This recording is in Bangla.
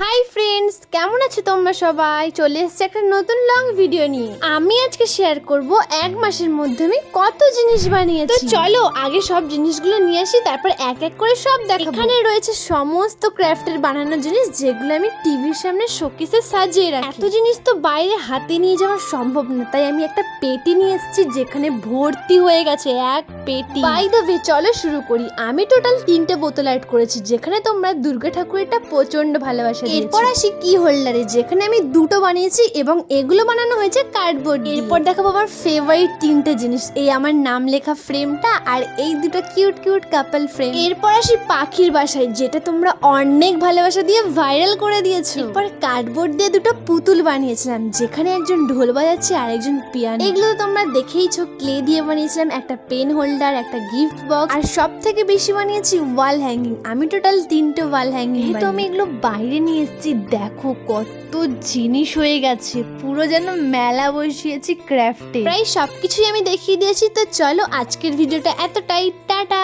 হাই ফ্রেন্ডস, কেমন আছো তোমরা সবাই? চলে এসেছে একটা নতুন লং ভিডিও নিয়ে। আমি আজকে শেয়ার করব এক মাসের মধ্যে আমি কত জিনিস বানিয়েছি। তো চলো আগে সব জিনিসগুলো নিয়ে আসি, তারপর এক এক করে সব দেখাবো। এখানে রয়েছে সমস্ত ক্রাফটের বানানো জিনিস, যেগুলো আমি টিভির সামনে শোকেসে সাজিয়ে রাখি। এত জিনিস তো বাইরে হাতে নিয়ে যাওয়া সম্ভব না, তাই আমি একটা পেটি নিয়ে এসেছি যেখানে ভর্তি হয়ে গেছে এক পেটি। বাই দ্য ওয়ে, চলো শুরু করি। আমি টোটাল 3টে বোতল অ্যাড করেছি, যেখানে তোমরা দুর্গা ঠাকুরেরটা প্রচন্ড ভালোবাসা। এরপর আসি কি হোল্ডারে, যেখানে আমি 2টো বানিয়েছি এবং এগুলো বানানো হয়েছে কার্ডবোর্ড। এরপর দেখাবো আমার ফেভারিট 3টে জিনিস, এই আমার নাম লেখা ফ্রেমটা আর এই দুটো কিউট কিউট কাপল ফ্রেম। এরপর আসি পাখির বাসায়, যেটা তোমরা অনেক ভালোবাসা দিয়ে ভাইরাল করে দিয়েছো। এরপর কার্ডবোর্ড দিয়ে 2টো পুতুল বানিয়েছিলাম, যেখানে একজন ঢোল বাজাচ্ছে আর একজন পিয়ানো। এগুলো তো তোমরা দেখেইছো। ক্লে দিয়ে বানিয়েছিলাম একটা পেন হোল্ডার, একটা গিফট বক্স, আর সব থেকে বেশি বানিয়েছি ওয়াল হ্যাঙ্গিং। আমি টোটাল 3টে ওয়াল হ্যাঙ্গিং। তো আমি এগুলো বাইরে নিয়ে এসেছি, দেখো কত জিনিস হয়ে গেছে, পুরো যেন মেলা বসিয়েছি ক্রাফটে। প্রায় সবকিছুই আমি দেখিয়ে দিয়েছি। তো চলো আজকের ভিডিওটা এতটাই, টাটা।